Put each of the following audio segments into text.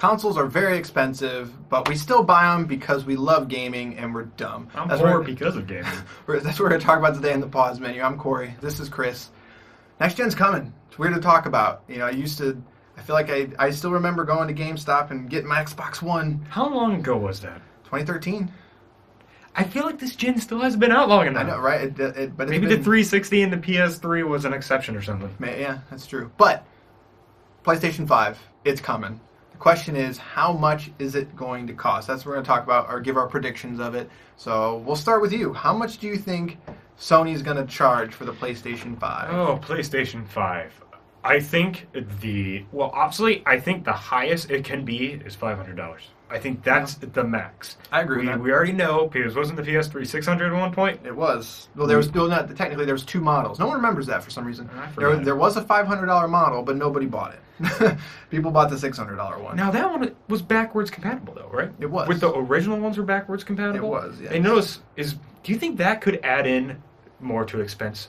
Consoles are very expensive, but we still buy them because we love gaming and we're dumb. I'm poor because of gaming. That's what we're going to talk about today in the pause menu. I'm Corey. This is Chris. Next gen's coming. It's weird to talk about. I feel like I still remember going to GameStop and getting my Xbox One. How long ago was that? 2013. I feel like this gen still hasn't been out long enough. I know, right? But maybe the 360 and the PS3 was an exception or something. Yeah, that's true. But PlayStation 5, it's coming. The question is, how much is it going to cost? That's what we're going to talk about, or give our predictions of it. So we'll start with you. How much do you think Sony's going to charge for the PlayStation 5? Oh, PlayStation 5. I think obviously, I think the highest it can be is $500. I think that's the max. I agree with that. We already know, because wasn't the PS3 $600 at one point? It was. Well, there was technically there was two models. No one remembers that for some reason. There was a $500 model, but nobody bought it. People bought the $600 one. Now that one was backwards compatible, though, right? It was. With the original ones were backwards compatible. It was. Yeah. And notice do you think that could add in more to expense?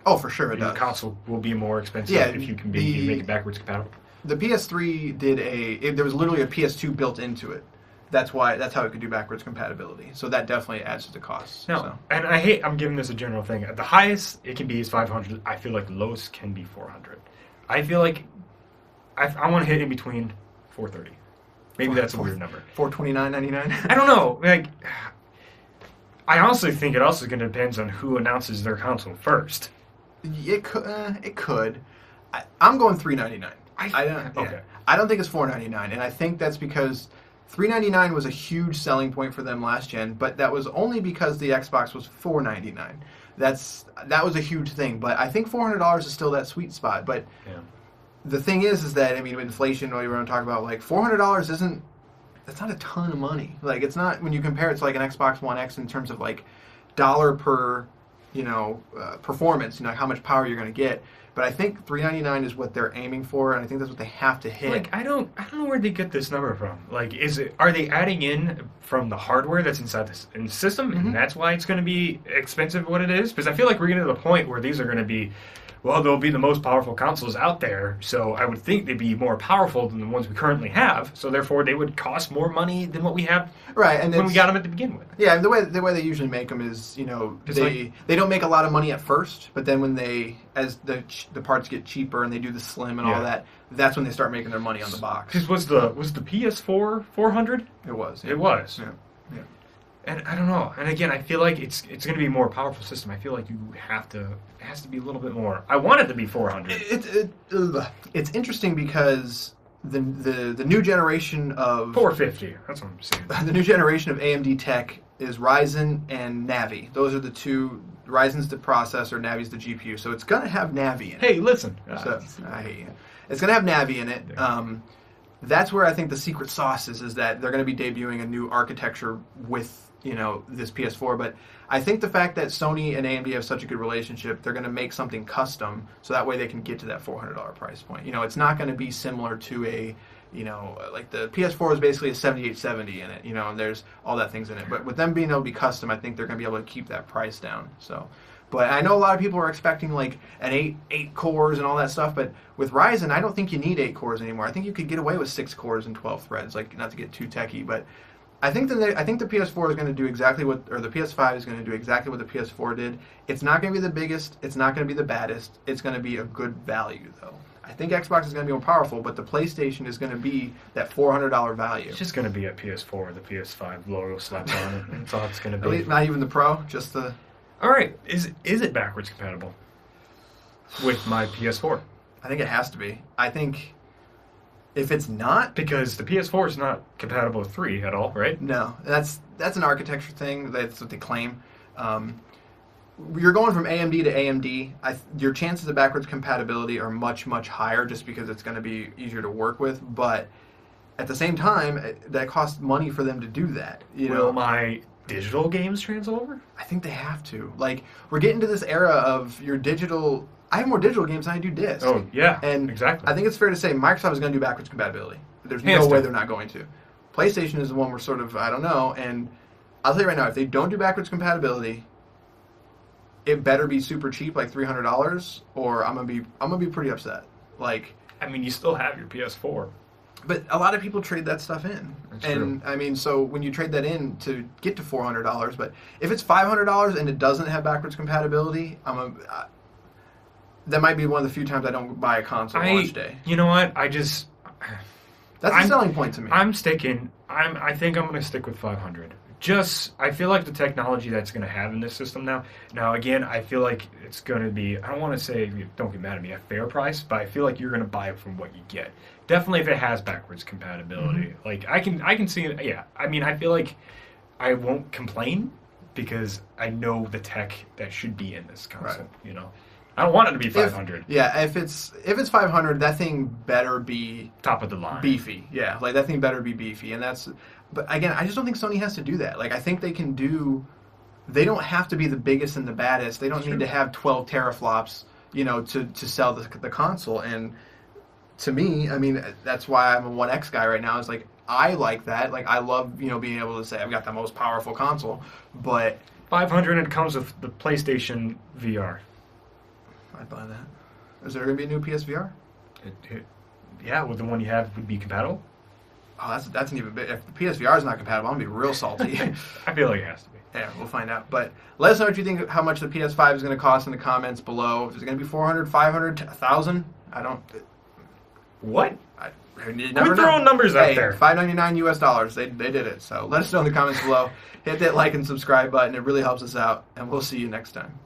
Oh, for sure it does. The console will be more expensive if you can make it backwards compatible. The PS3 there was literally a PS2 built into it. That's how it could do backwards compatibility. So that definitely adds to the cost. No, so. And I'm giving this a general thing. The highest it can be is 500. I feel like lowest can be 400. I feel like I want to hit in between 430. Maybe that's a weird number. 429.99. I don't know. I honestly think it also going to depend on who announces their console first. It could. I'm going $399. I don't think it's $499, and I think that's because $399 was a huge selling point for them last gen, but that was only because the Xbox was $499. That was a huge thing, but I think $400 is still that sweet spot. But the thing is that with inflation, what you were going to talk about, like $400 that's not a ton of money. Like it's not when you compare it to like an Xbox One X in terms of like dollar per performance, how much power you're going to get. But I think $399 is what they're aiming for, and I think that's what they have to hit. I don't know where they get this number from. Are they adding in from the hardware that's inside the system, and that's why it's going to be expensive what it is? Because I feel like we're getting to the point where these are going to be, they'll be the most powerful consoles out there, so I would think they'd be more powerful than the ones we currently have, so therefore they would cost more money than what we have when we got them at the begin with. Yeah, the way they usually make them is, they don't make a lot of money at first, but then as the parts get cheaper and they do the slim and all that, that's when they start making their money on the box. Because was the PS4 $400? It was. Yeah. It was. Yeah. And I don't know. And again, I feel like it's going to be a more powerful system. I feel like it has to be a little bit more. I want it to be 400. It's interesting because the new generation of 450. That's what I'm saying. The new generation of AMD tech is Ryzen and Navi. Those are the two. Ryzen's the processor, Navi's the GPU. So it's going to have Navi in it. Hey, listen. I hate you. It's going to have Navi in it. That's where I think the secret sauce is that they're going to be debuting a new architecture with this PS4, but I think the fact that Sony and AMD have such a good relationship, they're going to make something custom so that way they can get to that $400 price point. It's not going to be similar to a, like the PS4 is basically a 7870 in it, and there's all that things in it. But with them being able to be custom, I think they're going to be able to keep that price down. So, but I know a lot of people are expecting like an eight cores and all that stuff, but with Ryzen, I don't think you need 8 cores anymore. I think you could get away with 6 cores and 12 threads, like not to get too techie, but I think the PS4 is going to do exactly the PS5 is going to do exactly what the PS4 did. It's not going to be the biggest. It's not going to be the baddest. It's going to be a good value, though. I think Xbox is going to be more powerful, but the PlayStation is going to be that $400 value. It's just going to be a PS4 with the PS5 logo slapped on it. That's all it's going to At least not even the Pro, just the... All right. Is it backwards compatible with my PS4? I think it has to be. I think... If it's not... Because the PS4 is not compatible with 3 at all, right? No. That's an architecture thing. That's what they claim. You're going from AMD to AMD. Your chances of backwards compatibility are much, much higher just because it's going to be easier to work with. But at the same time, that costs money for them to do that. Will my digital games transfer over? I think they have to. We're getting to this era of your digital... I have more digital games than I do disc. Oh, yeah, and exactly. I think it's fair to say Microsoft is going to do backwards compatibility. There's no way they're not going to. PlayStation is the one we're sort of, I don't know, and I'll tell you right now, if they don't do backwards compatibility, it better be super cheap, like $300, or I'm gonna be pretty upset. You still have your PS4. But a lot of people trade that stuff in. That's and true. I mean, so when you trade that in to get to $400, but if it's $500 and it doesn't have backwards compatibility, that might be one of the few times I don't buy a console launch day. You know what? That's a selling point to me. I think I'm going to stick with 500. I feel like the technology that's going to have in this system now. Now, again, I feel like it's going to be, I don't want to say, don't get mad at me, a fair price, but I feel like you're going to buy it from what you get. Definitely if it has backwards compatibility. Mm-hmm. Like, I can see it, yeah. I mean, I feel like I won't complain because I know the tech that should be in this console, you know? I don't want it to be 500. If it's 500, that thing better be top of the line, beefy. Yeah, like that thing better be beefy, and that's. But again, I just don't think Sony has to do that. Like I think they can do. They don't have to be the biggest and the baddest. They don't need to have 12 teraflops, you know, to sell the console. And to me, I mean, that's why I'm a One X guy right now. Is like I like that. Like I love being able to say I've got the most powerful console, but 500 and it comes with the PlayStation VR. I'd buy that. Is there going to be a new PSVR? Yeah, well, the one you have would be compatible. Oh, that's an even bit. If the PSVR is not compatible, I'm going to be real salty. I feel like it has to be. Yeah, we'll find out. But let us know what you think, how much the PS5 is going to cost in the comments below. If it's going to be 400, 500, 1,000, I don't... What? You We're throwing numbers out there. $5.99 US. They did it. So let us know in the comments below. Hit that like and subscribe button. It really helps us out. And we'll see you next time.